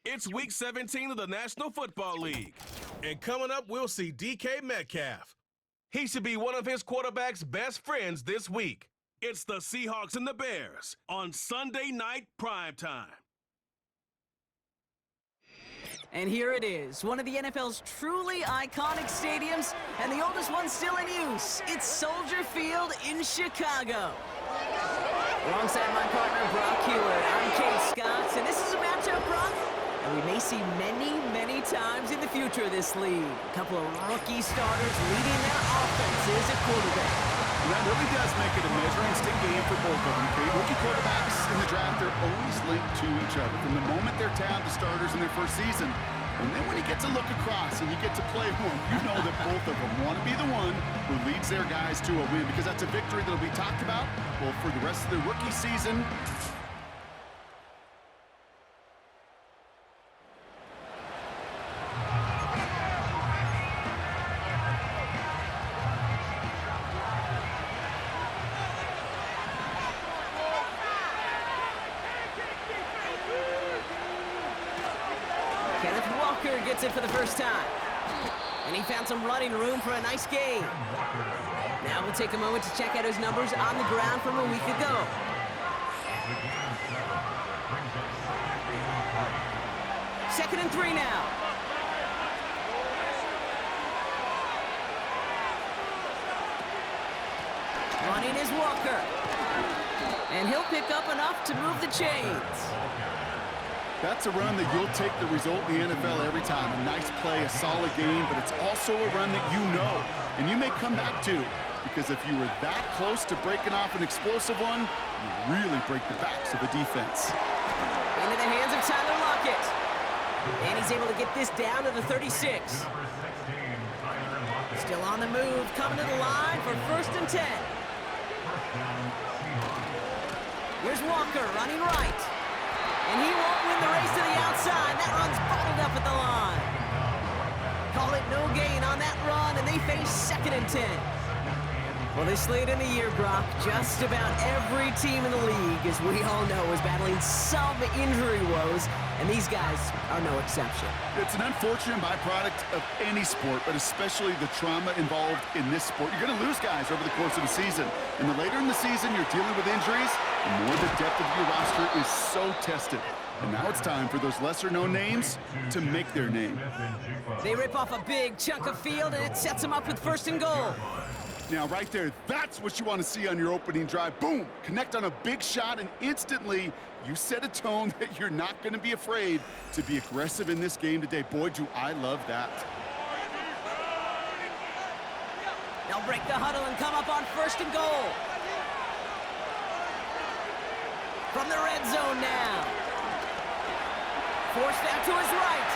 It's Week 17 of the National Football League. And coming up, we'll see DK Metcalf. He should be one of his quarterback's best friends this week. It's the Seahawks and the Bears on Sunday Night Primetime. And here it is, one of the NFL's truly iconic stadiums, and the oldest one still in use. It's Soldier Field in Chicago. Alongside my partner, Brock Heward, I'm Kate Scott, and this is a matchup, Brock, and we may see many, many times in the future of this league. A couple of rookie starters leading their offenses at quarterback. That really does make it a measuring stick game for both of them, Kate. Rookie quarterbacks in the draft are always linked to each other from the moment they're tabbed the starters in their first season. And then when you get to look across and you get to play one, you know that both of them want to be the one who leads their guys to a win, because that's a victory that will be talked about, well, for the rest of the rookie season. Gets it for the first time. And he found some running room for a nice gain. Now we'll take a moment to check out his numbers on the ground from a week ago. Second and 3 now. Running is Walker. And he'll pick up enough to move the chains. That's a run that you'll take the result in the NFL every time. A nice play, a solid game, but it's also a run that you know and you may come back to, because if you were that close to breaking off an explosive one, you really break the backs of the defense. Into the hands of Tyler Lockett. And he's able to get this down to the 36. Still on the move, coming to the line for 1st and 10. Here's Walker running right. And he won't win the race to the outside. That run's bottled up at the line. Call it no gain on that run, and they face 2nd and 10. Well, this late in the year, Brock, just about every team in the league, as we all know, is battling some injury woes, and these guys are no exception. It's an unfortunate byproduct of any sport, but especially the trauma involved in this sport. You're going to lose guys over the course of the season, and the later in the season you're dealing with injuries, the more the depth of your roster is so tested. And now it's time for those lesser-known names to make their name. They rip off a big chunk of field, and it sets them up with 1st and goal. Now, right there, that's what you want to see on your opening drive. Boom! Connect on a big shot, and instantly you set a tone that you're not going to be afraid to be aggressive in this game today. Boy, do I love that. They'll break the huddle and come up on 1st and goal. From the red zone now. Forced out to his right.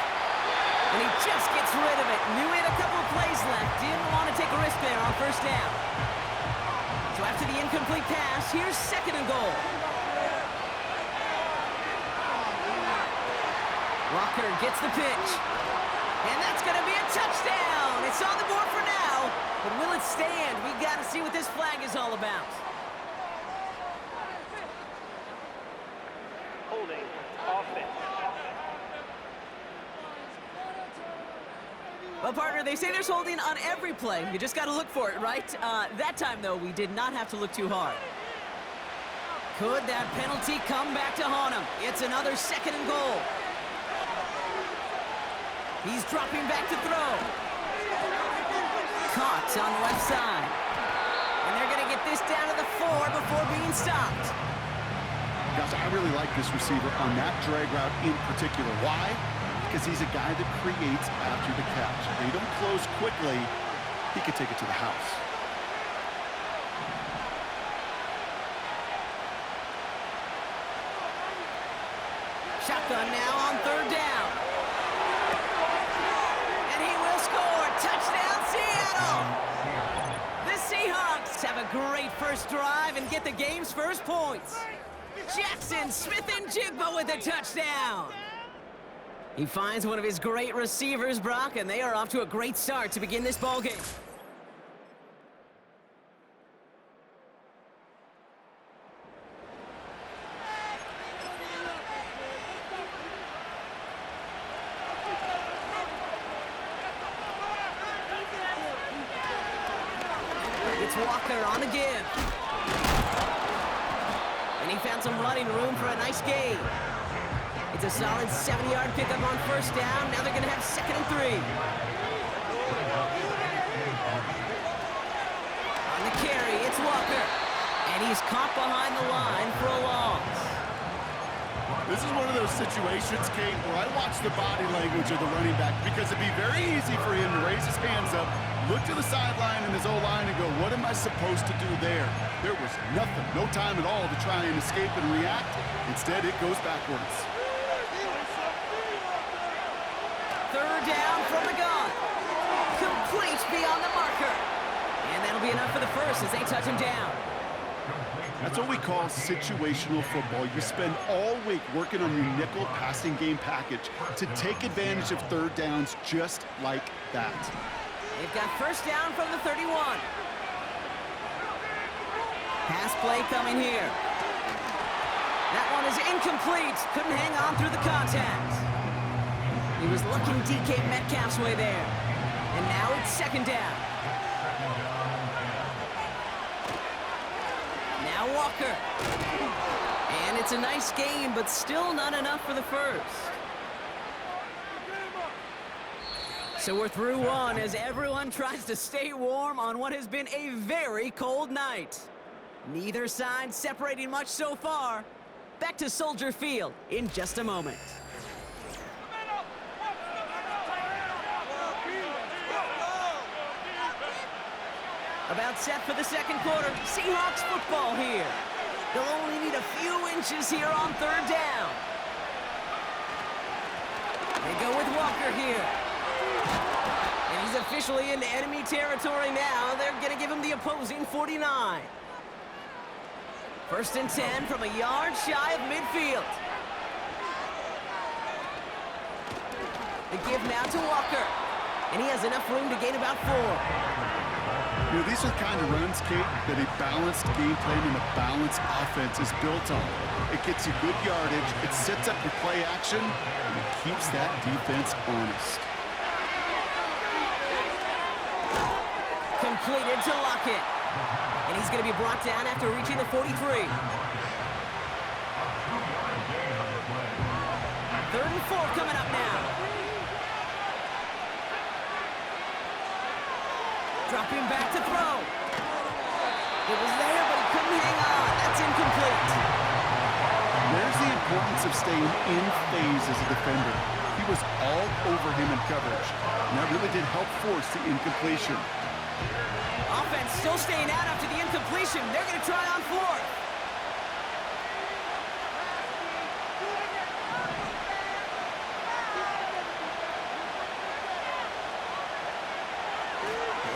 And he just gets rid of it. Knew he had a couple of plays left. Didn't want to take a risk there on 1st down. So after the incomplete pass, here's 2nd and goal. Walker gets the pitch. And that's going to be a touchdown. It's on the board for now. But will it stand? We got to see what this flag is all about. Holding offense. Well, partner, they say there's holding on every play. You just got to look for it, right? That time, though, we did not have to look too hard. Could that penalty come back to haunt him? It's another 2nd and goal. He's dropping back to throw. Caught on the left side. And they're going to get this down to the 4 before being stopped. Gosh, I really like this receiver on that drag route in particular. Why? Because he's a guy that creates after the catch. If they don't close quickly, he could take it to the house. Shotgun now on 3rd down. And he will score. Touchdown, Seattle! The Seahawks have a great first drive and get the game's first points. Jackson Smith-Njigba with a touchdown. He finds one of his great receivers, Brock, and they are off to a great start to begin this ballgame. It's Walker on the give. And he found some running room for a nice gain. It's a solid 70-yard pickup on first down. Now they're going to have 2nd and 3. On the carry, it's Walker. And he's caught behind the line for a loss. This is one of those situations, Kate, where I watch the body language of the running back because it'd be very easy for him to raise his hands up, look to the sideline and his O-line and go, what am I supposed to do there? There was nothing, no time at all to try and escape and react. Instead, it goes backwards. 3rd down from the gun. Complete beyond the marker. And that'll be enough for the first as they touch him down. That's what we call situational football. You spend all week working on your nickel passing game package to take advantage of 3rd downs just like that. They've got first down from the 31. Pass play coming here. That one is incomplete. Couldn't hang on through the contact. He was looking DK Metcalf's way there. And now it's 2nd down. Now Walker. And it's a nice gain, but still not enough for the first. So we're through one as everyone tries to stay warm on what has been a very cold night. Neither side separating much so far. Back to Soldier Field in just a moment. About set for the 2nd quarter. Seahawks football here. They'll only need a few inches here on 3rd down. They go with Walker here. And he's officially into enemy territory now. They're going to give him the opposing 49. 1st and 10 from a yard shy of midfield. The give now to Walker. And he has enough room to gain about 4. You know, these are the kind of runs, Kate, that a balanced game plan and a balanced offense is built on. It gets you good yardage, it sets up your play action, and it keeps that defense honest. Completed to Lockett. And he's going to be brought down after reaching the 43. 3rd and 4 coming up now. Dropping back to throw. It was there, but he couldn't hang on. That's incomplete. There's the importance of staying in phase as a defender. He was all over him in coverage, and that really did help force the incompletion. Offense still staying out after the incompletion. They're going to try on 4th.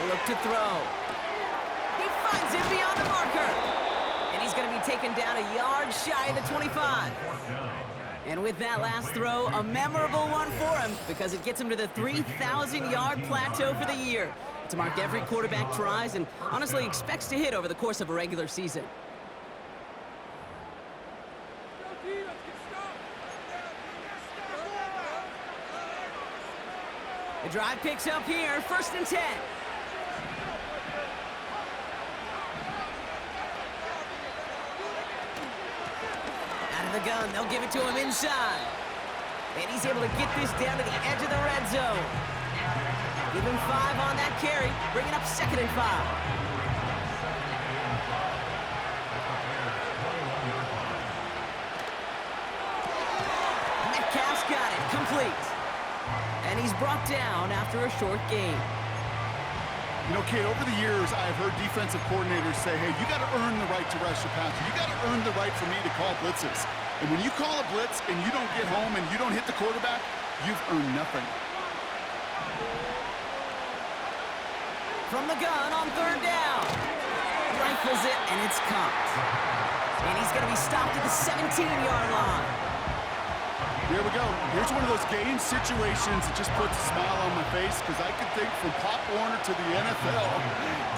Look to throw. He finds it beyond the marker. And he's going to be taken down a yard shy of the 25. And with that last throw, a memorable one for him because it gets him to the 3,000-yard plateau for the year. It's a mark every quarterback tries and honestly expects to hit over the course of a regular season. The drive picks up here, 1st and 10. The gun, they'll give it to him inside. And he's able to get this down to the edge of the red zone. Give him 5 on that carry, bringing up 2nd and 5. Metcalf's got it, complete. And he's brought down after a short gain. You know, Kate, over the years, I've heard defensive coordinators say, hey, you got to earn the right to rush the passer. You got to earn the right for me to call blitzes. And when you call a blitz and you don't get home and you don't hit the quarterback, you've earned nothing. From the gun on 3rd down. Rifles it, and it's caught. And he's going to be stopped at the 17-yard line. There we go. Here's one of those game situations that just puts a smile on my face because I can think from Pop Warner to the NFL,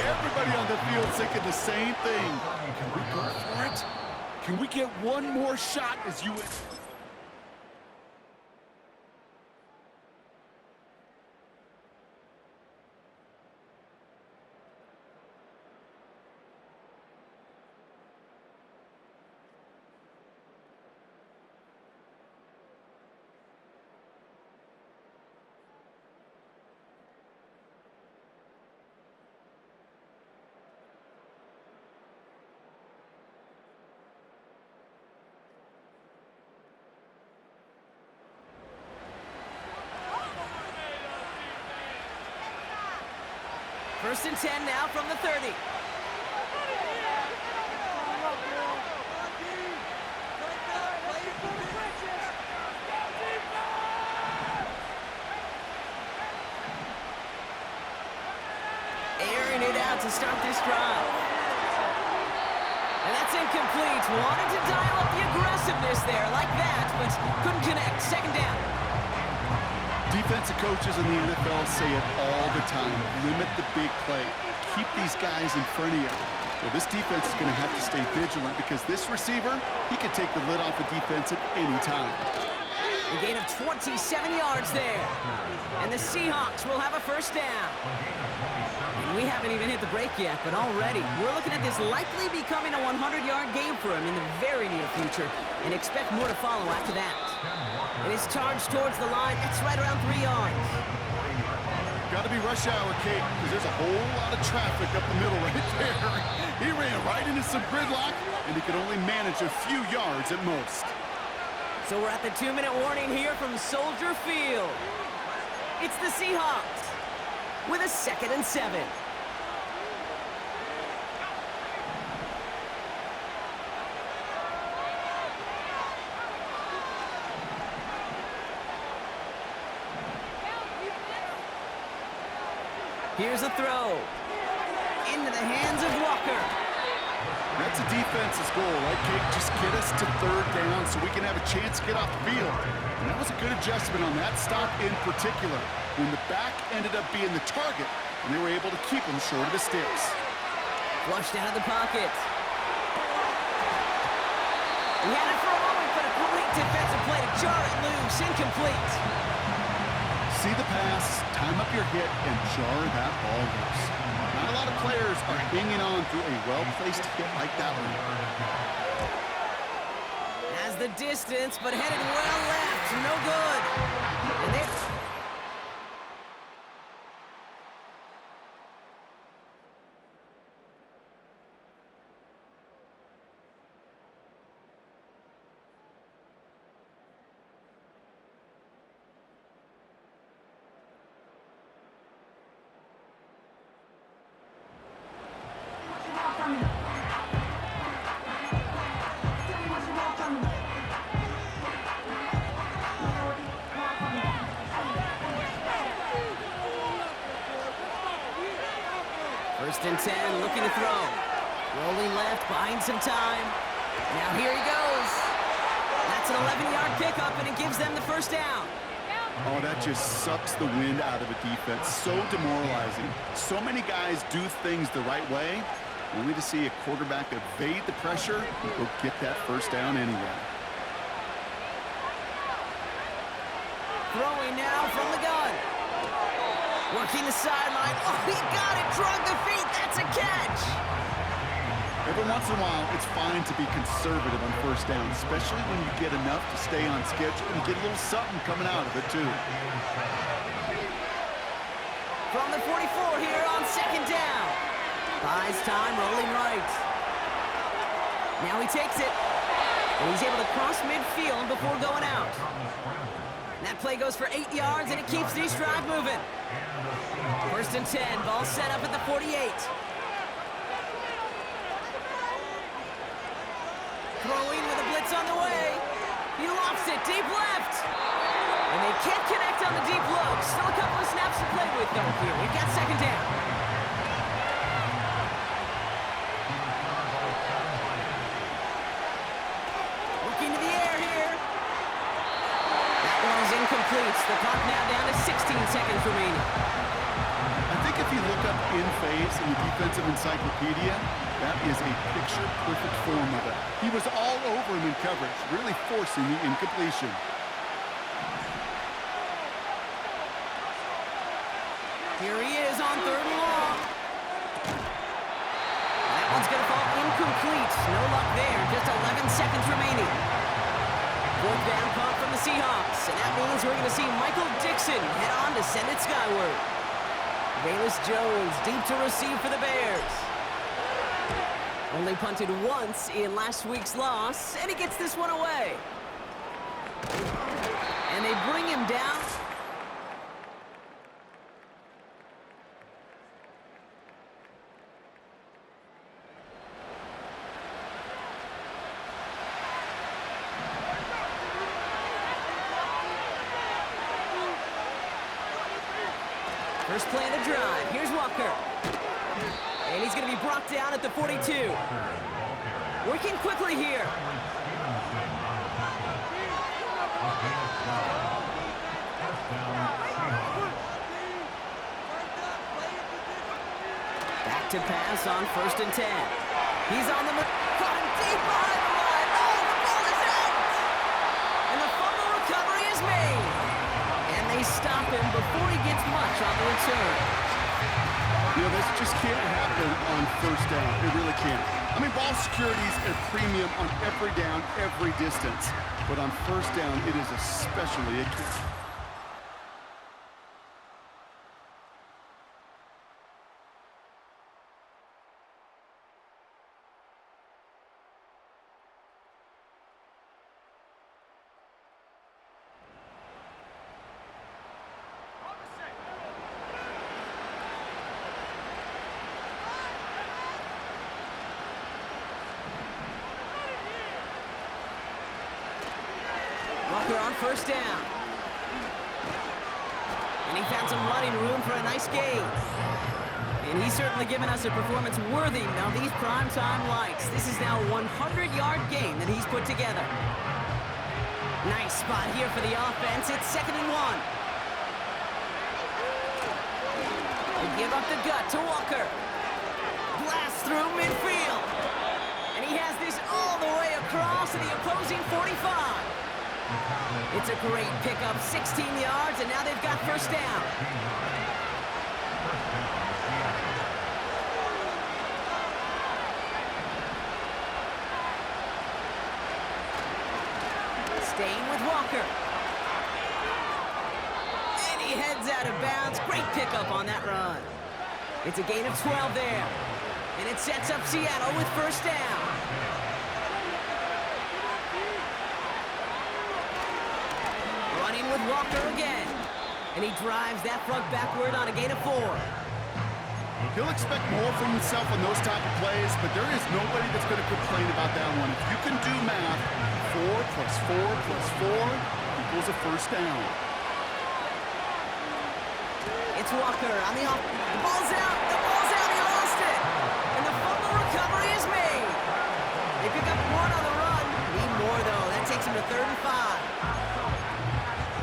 everybody on the field thinking the same thing. Can we go for it? Can we get one more shot as you... First and 10 now from the 30. Airing it out to start this drive. And that's incomplete. Wanted to dial up the aggressiveness there like that, but couldn't connect. Second down. Defensive coaches in the NFL say it all the time. Limit the big play. Keep these guys in front of you. Well, this defense is going to have to stay vigilant because this receiver, he can take the lid off the defense at any time. A gain of 27 yards there. And the Seahawks will have a first down. And we haven't even hit the break yet, but already we're looking at this likely becoming a 100-yard game for him in the very near future, and expect more to follow after that. It is charged towards the line. That's right around 3 yards. Got to be rush hour, Kate, because there's a whole lot of traffic up the middle right there. He ran right into some gridlock, and he could only manage a few yards at most. So we're at the 2-minute warning here from Soldier Field. It's the Seahawks with a 2nd and 7. Here's a throw. Into the hands of Walker. That's a defense's goal, right, Kate? Just get us to 3rd down so we can have a chance to get off the field. And that was a good adjustment on that stop in particular, when the back ended up being the target, and they were able to keep him short of the sticks. Flushed out of the pocket. He had it for a moment, but a great defensive play to jar it loose. Incomplete. See the pass, time up your hit, and jar that ball loose. Not a lot of players are hanging on to a well-placed hit like that one. Has the distance, but headed well left. No good. And there... First and 10, looking to throw. Rolling left, buying some time. Now here he goes. That's an 11-yard pickup, and it gives them the first down. Oh, that just sucks the wind out of a defense. So demoralizing. So many guys do things the right way, only to see a quarterback evade the pressure and go get that first down anyway. Throwing now from the gun. Working the sideline. Oh, he got it. Drug the feet. That's a catch. Every once in a while, it's fine to be conservative on first down, especially when you get enough to stay on schedule and get a little something coming out of it, too. From the 44 here on 2nd down. Buys time, rolling right. Now he takes it. And he's able to cross midfield before going out. That play goes for 8 yards, and it keeps this drive moving. First and 10, ball set up at the 48. Throwing with a blitz on the way. He lofts it deep left. And they can't connect on the deep look. Still a couple of snaps to play with, though, here. We've got 2nd down. Looking to the air here. That one is incomplete. The clock now down to 16 seconds remaining. I think if you look up in phase in the defensive encyclopedia, that is a picture-perfect form of it. He was all over him in coverage, really forcing the incompletion. Here he is on 3rd and long. That one's going to fall incomplete. No luck there. Just 11 seconds remaining. 4th down punt from the Seahawks. And that means we're going to see Michael Dixon head on to send it skyward. Bayless Jones deep to receive for the Bears. Only punted once in last week's loss, and he gets this one away. And they bring him down. First play of the drive. Here's Walker. And he's going to be brought down at the 42. Working quickly here. Back to pass on 1st and 10. He's on the move. Caught him deep behind the line. Oh, the ball is out! And the fumble recovery is made. And they stop him before he gets much on the return. You know, this just can't happen on 1st down. It really can't. I mean, ball security's a premium on every down, every distance. But on 1st down, it is especially a key. Walker on 1st down. And he found some running room for a nice gain. And he's certainly given us a performance worthy of these primetime lights. This is now a 100-yard game that he's put together. Nice spot here for the offense. It's 2nd and 1. They give up the gut to Walker. Blast through midfield. And he has this all the way across to the opposing 45. It's a great pickup, 16 yards, and now they've got 1st down. Staying with Walker. And he heads out of bounds. Great pickup on that run. It's a gain of 12 there. And it sets up Seattle with 1st down. Running with Walker again. And he drives that front backward on a gain of 4. He'll expect more from himself on those type of plays, but there is nobody that's going to complain about that one. If you can do math, 4 plus 4 plus 4 equals a 1st down. It's Walker on the off. The ball's out. The ball's out. He lost it. And the fumble recovery is made. They pick up 1 on the run. Need more, though. That takes him to 3rd and 5.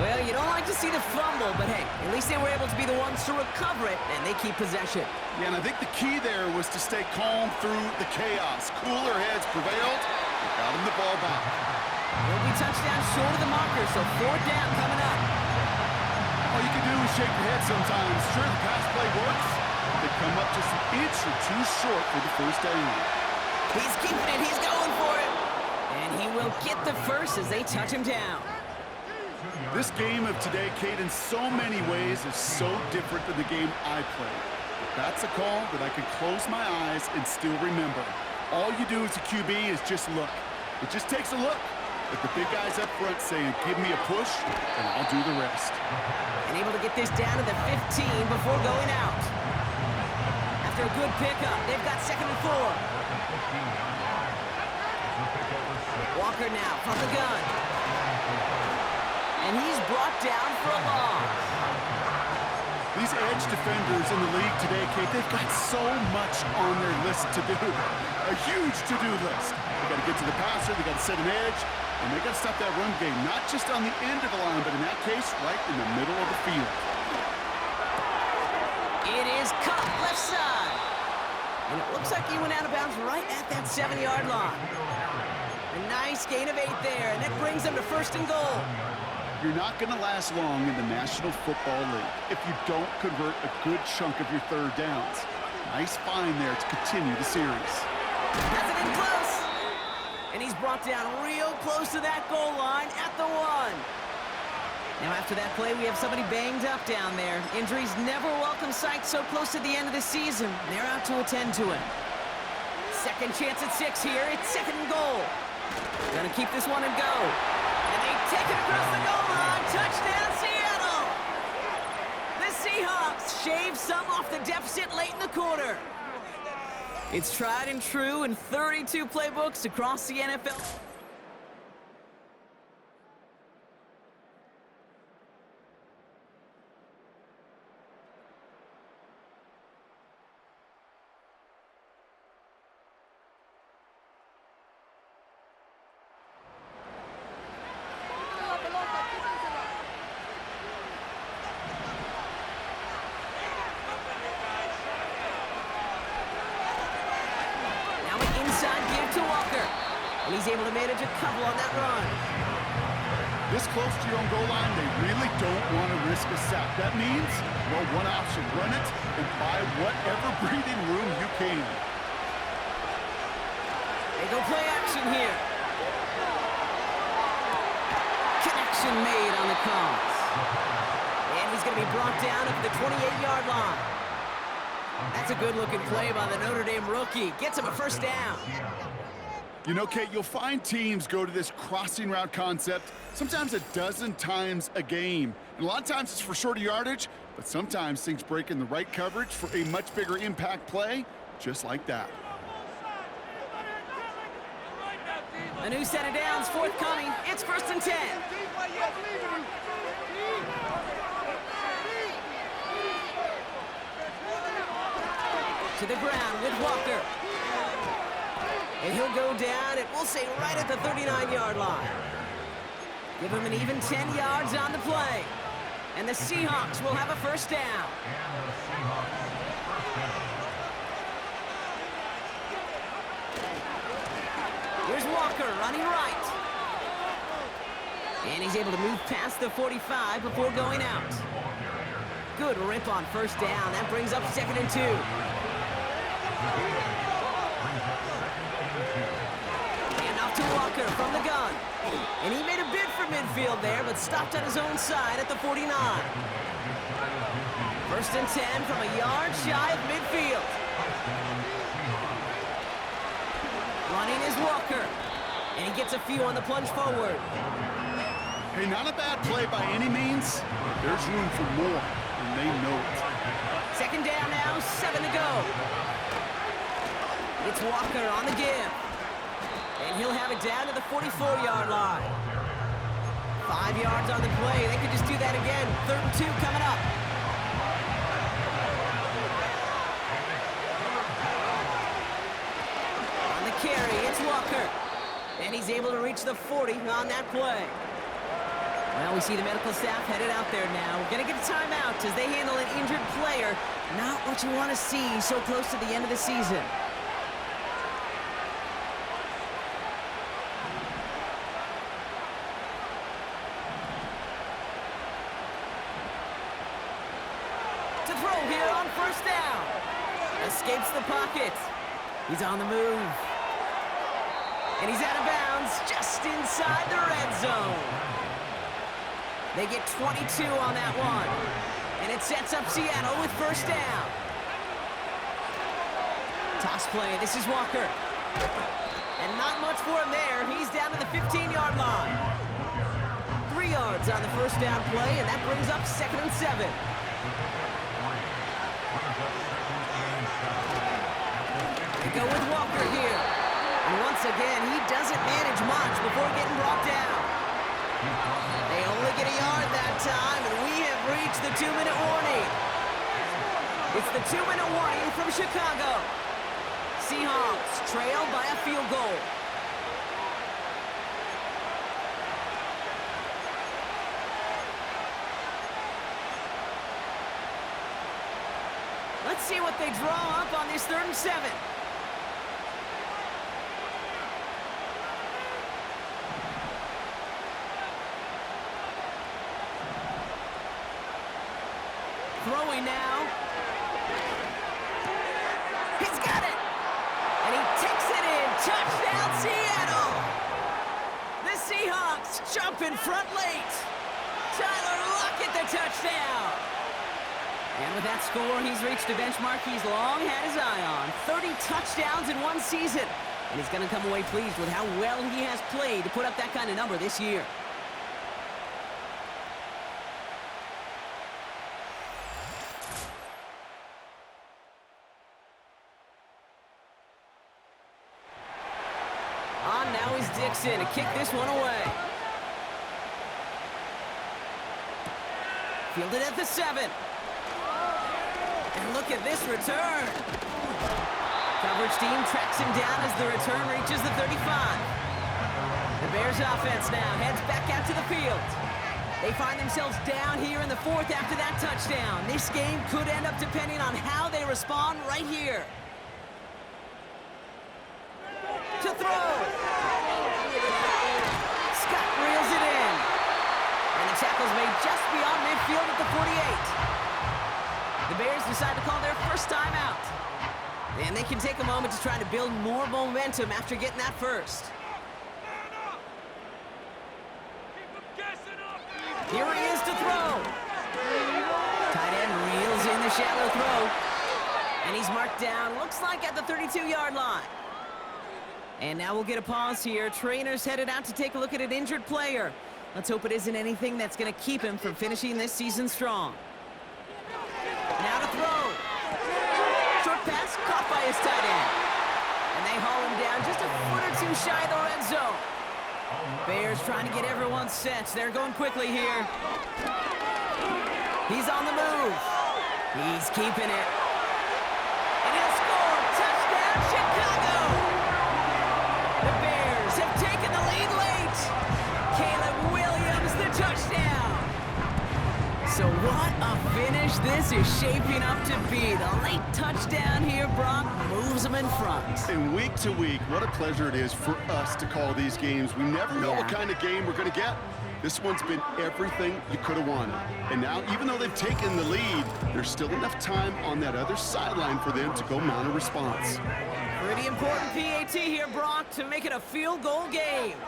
Well, you don't like to see the fumble, but hey, at least they were able to be the ones to recover it, and they keep possession. Yeah, and I think the key there was to stay calm through the chaos. Cooler heads prevailed. They got him the ball back. He'll be touchdown short of the marker, so 4th down coming up. All you can do is shake your head sometimes. Sure, the pass play works. They come up just an inch or 2 short for the 1st down. He's keeping it. He's going for it. And he will get the first as they touch him down. This game of today, Kate, in so many ways is so different than the game I played. But that's a call that I can close my eyes and still remember. All you do as a QB is just look. It just takes a look at the big guys up front saying, give me a push, and I'll do the rest. And able to get this down to the 15 before going out. After a good pickup, they've got 2nd and 4. Walker now from the gun. And he's brought down for a loss. These edge defenders in the league today, Kate, they've got so much on their list to do. A huge to-do list. They got to get to the passer, they got to set an edge, and they got to stop that run game, not just on the end of the line, but in that case, right in the middle of the field. It is cut left side. And it looks like he went out of bounds right at that 7-yard line. A nice gain of 8 there, and that brings them to 1st and goal. You're not going to last long in the National Football League if you don't convert a good chunk of your 3rd downs. Nice find there to continue the series. Has it in close. And he's brought down real close to that goal line at the 1. Now after that play, we have somebody banged up down there. Injuries never welcome sight so close to the end of the season. They're out to attend to it. Second chance at 6 here. It's 2nd and goal. Gonna keep this one and go. And they take it across the goal line. Touchdown, Seattle! The Seahawks shave some off the deficit late in the quarter. It's tried and true in 32 playbooks across the NFL. off to Walker. And he's able to manage a couple on that run. This close to your own goal line, they really don't want to risk a sack. That means, well, one option, run it and buy whatever breathing room you can. They go play action here. Connection made on the cones. And he's going to be brought down at the 28-yard line. That's a good-looking play by the Notre Dame rookie. Gets him a first down. You know, Kate, you'll find teams go to this crossing route concept sometimes a dozen times a game. And a lot of times it's for shorter yardage, but sometimes things break in the right coverage for a much bigger impact play, just like that. A new set of downs forthcoming. It's 1st and 10. To the ground with Walker. And he'll go down, and we'll say right at the 39-yard line. Give him an even 10 yards on the play. And the Seahawks will have a first down. Here's Walker running right. And he's able to move past the 45 before going out. Good rip on first down. That brings up 2nd and 2. And off to Walker from the gun. And he made a bid for midfield there, but stopped on his own side at the 49. 1st and 10 from a yard shy of midfield. Running is Walker. And he gets a few on the plunge forward. Hey, not a bad play by any means, but there's room for more, and they know it. 2nd down now, 7 to go. It's Walker on the give. And he'll have it down to the 44-yard line. 5 yards on the play. They could just do that again. 3rd and 2 coming up. On the carry, it's Walker. And he's able to reach the 40 on that play. Well, we see the medical staff headed out there now. We're going to get a timeout as they handle an injured player. Not what you want to see so close to the end of the season. To throw here on 1st down. Escapes the pocket. He's on the move. And he's out of bounds just inside the red zone. They get 22 on that one. And it sets up Seattle with 1st down. Toss play. This is Walker. And not much for him there. He's down to the 15-yard line. 3 yards on the 1st down play, and that brings up 2nd and 7. They go with Walker here. And once again, he doesn't manage much before getting brought down. They only get a yard that time, and we have reached the 2-minute warning. It's the 2-minute warning from Chicago. Seahawks trail by a field goal. Let's see what they draw up on this 3rd and 7. Throwing now. He's got it. And he takes it in. Touchdown, Seattle. The Seahawks jump in front late. Tyler Lockett the touchdown. And with that score, he's reached a benchmark he's long had his eye on. 30 touchdowns in one season. And he's going to come away pleased with how well he has played to put up that kind of number this year. On now is Dixon to kick this one away. Fielded at the 7. And look at this return. Coverage team tracks him down as the return reaches the 35. The Bears offense now heads back out to the field. They find themselves down here in the 4th after that touchdown. This game could end up depending on how they respond right here. To to throw. Scott reels it in. And the tackle's made just beyond midfield at the 48. The Bears decide to call their first timeout. And they can take a moment to try to build more momentum after getting that first. Here he is to throw. Tight end reels in the shallow throw. And he's marked down, looks like at the 32-yard line. And now we'll get a pause here. Trainer's headed out to take a look at an injured player. Let's hope it isn't anything that's going to keep him from finishing this season strong. Now to throw. Short pass caught by his tight end. And they haul him down just a foot or two shy of the red zone. Bears trying to get everyone set. They're going quickly here. He's on the move. He's keeping it. And he'll score. Touchdown, Chicago! The Bears have taken the lead late. Caleb Williams, the touchdown. So what a finish this is shaping up to be. The late touchdown here, Brock, moves them in front. And week to week, what a pleasure it is for us to call these games. We never know what kind of game we're going to get. This one's been everything you could have wanted. And now, even though they've taken the lead, there's still enough time on that other sideline for them to go mount a response. Pretty important PAT here, Brock, to make it a field goal game.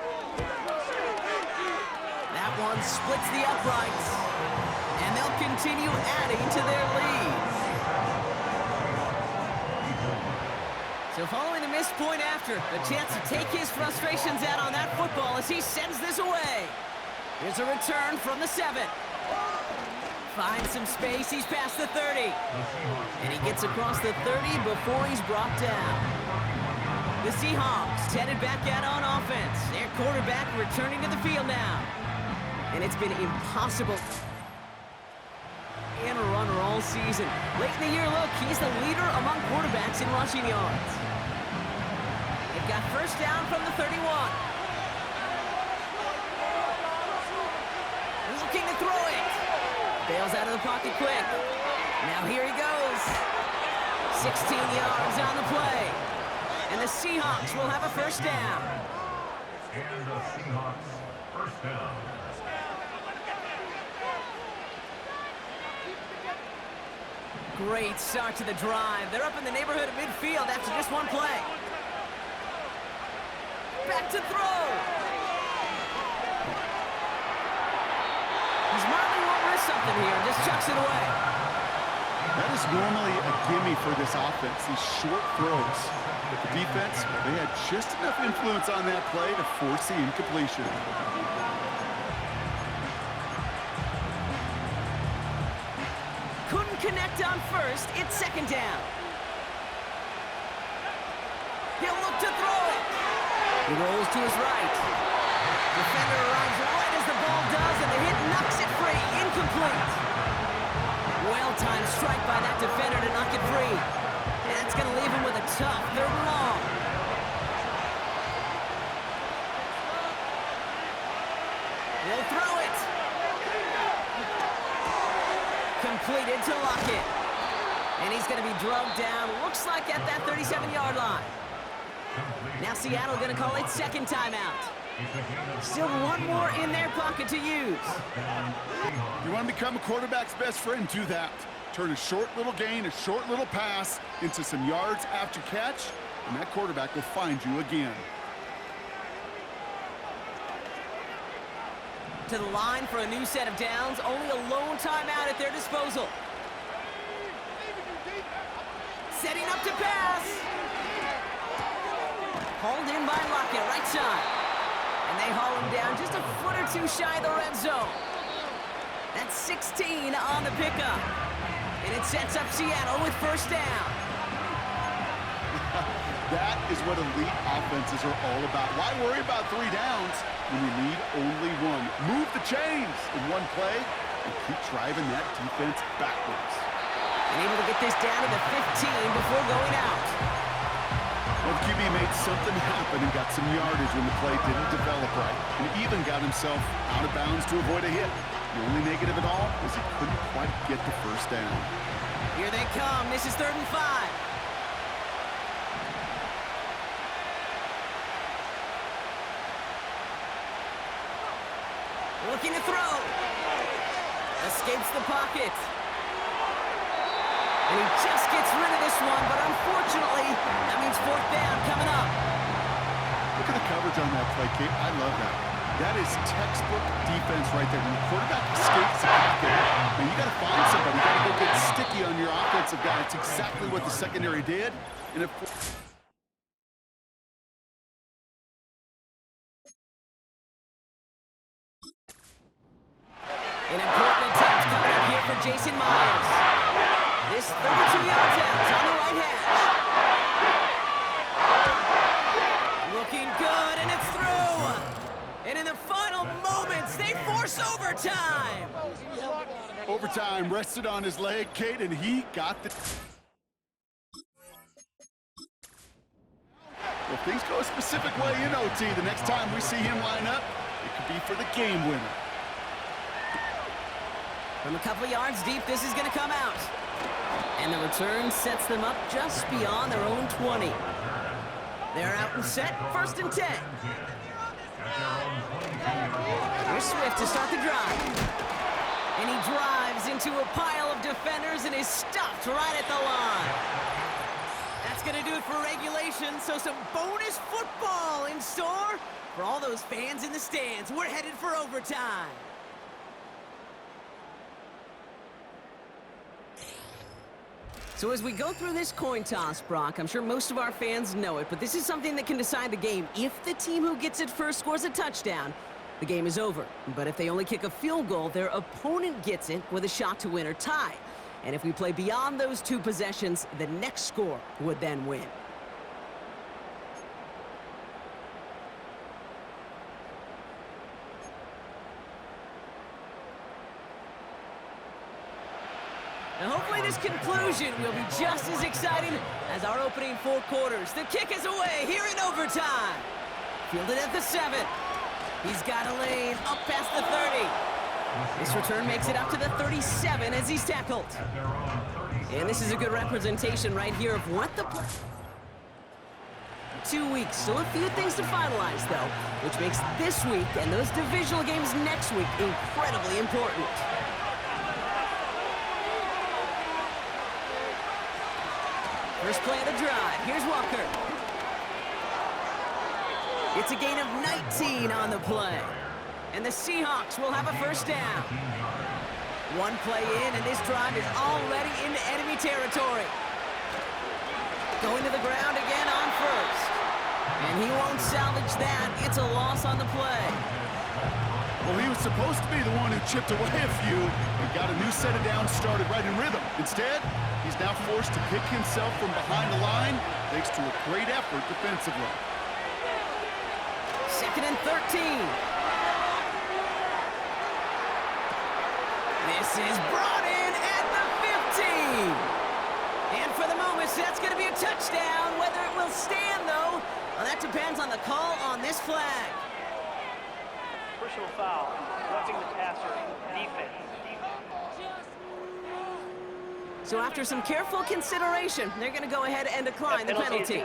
That one splits the uprights. And they'll continue adding to their lead. So following the missed point after, a chance to take his frustrations out on that football as he sends this away. Here's a return from the 7. Finds some space, he's past the 30. And he gets across the 30 before he's brought down. The Seahawks headed back out on offense. Their quarterback returning to the field now. And it's been impossible and a runner all season. Late in the year, look, he's the leader among quarterbacks in rushing yards. They've got first down from the 31. Looking to throw it. Bails out of the pocket quick. Now here he goes. 16 yards on the play. And the Seahawks will have a first down. And the Seahawks first down. Great start to the drive. They're up in the neighborhood of midfield after just one play. Back to throw. He's marking won't risk something here. Just chucks it away. That is normally a gimme for this offense, these short throws. But the defense, they had just enough influence on that play to force the incompletion. Couldn't connect on first. It's second down. He'll look to throw it. He rolls to his right. Defender arrives right as the ball does, and the hit knocks it free. Incomplete. Well-timed strike by that defender to knock it free. And that's going to leave him with a tough third and long. He'll throw it. Completed to Lockett. And he's going to be drugged down, looks like at that 37-yard line. Now Seattle going to call it second timeout. Still one more in their pocket to use. You want to become a quarterback's best friend, do that. Turn a short little gain, a short little pass into some yards after catch, and that quarterback will find you again. To the line for a new set of downs, only a lone timeout at their disposal. Setting up to pass. Hauled in by Lockett, right side. And they haul him down just a foot or two shy of the red zone. That's 16 on the pickup. And it sets up Seattle with first down. That is what elite offenses are all about. Why worry about 3 downs when you need only one? Move the chains in one play and keep driving that defense backwards. And able to get this down to the 15 before going out. Well, the QB made something happen and got some yardage when the play didn't develop right, and even got himself out of bounds to avoid a hit. The only negative at all is he couldn't quite get the first down. Here they come. This is 3rd and 5. Looking to throw. Escapes the pocket. And he just gets rid of this one, but unfortunately, that means fourth down coming up. Look at the coverage on that play, Kate. I love that. That is textbook defense right there. When the quarterback escapes the pocket, man, you got to find somebody. You got to go get sticky on your offensive guy. It's exactly what the secondary did. And An important attempt coming up here for Jason Myers. This 32-yard attempt on the right hash. Looking good, and it's through. And in the final moments, they force overtime. overtime rested on his leg, Kate, and he got the... Well, if things go a specific way in OT, the next time we see him line up, it could be for the game winner. From a couple yards deep, this is going to come out. And the return sets them up just beyond their own 20. They're out and set, 1st and 10. Here's Swift to start the drive. And he drives into a pile of defenders and is stopped right at the line. That's going to do it for regulation, so some bonus football in store for all those fans in the stands. We're headed for overtime. So as we go through this coin toss, Brock, I'm sure most of our fans know it, but this is something that can decide the game. If the team who gets it first scores a touchdown, the game is over. But if they only kick a field goal, their opponent gets it with a shot to win or tie. And if we play beyond those 2 possessions, the next score would then win. Now hopefully this conclusion will be just as exciting as our opening 4 quarters. The kick is away here in overtime. Fielded at the 7. He's got a lane up past the 30. This return makes it up to the 37 as he's tackled. And this is a good representation right here of what the... 2 weeks, still a few things to finalize though, which makes this week and those divisional games next week incredibly important. First play of the drive. Here's Walker. It's a gain of 19 on the play. And the Seahawks will have a first down. 1 play in, and this drive is already into enemy territory. Going to the ground again on first. And he won't salvage that. It's a loss on the play. Well, he was supposed to be the one who chipped away a few and got a new set of downs started right in rhythm. Instead, he's now forced to pick himself from behind the line thanks to a great effort defensively. 2nd and 13. This is brought in at the 15. And for the moment, that's going to be a touchdown. Whether it will stand, though, well, that depends on the call on this flag. Personal foul, roughing the passer, defense. So after some careful consideration, they're going to go ahead and decline the penalty.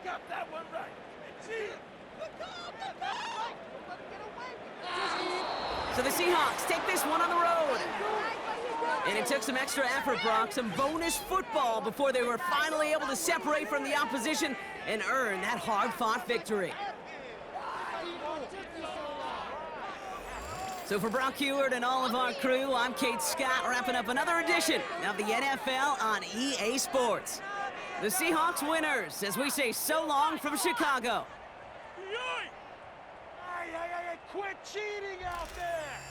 Got that one right. So the Seahawks take this one on the road. And it took some extra effort, Brock, some bonus football before they were finally able to separate from the opposition and earn that hard-fought victory. So for Brock Heward and all of our crew, I'm Kate Scott, wrapping up another edition of the NFL on EA Sports. The Seahawks winners, as we say so long from Chicago. Quit cheating out there!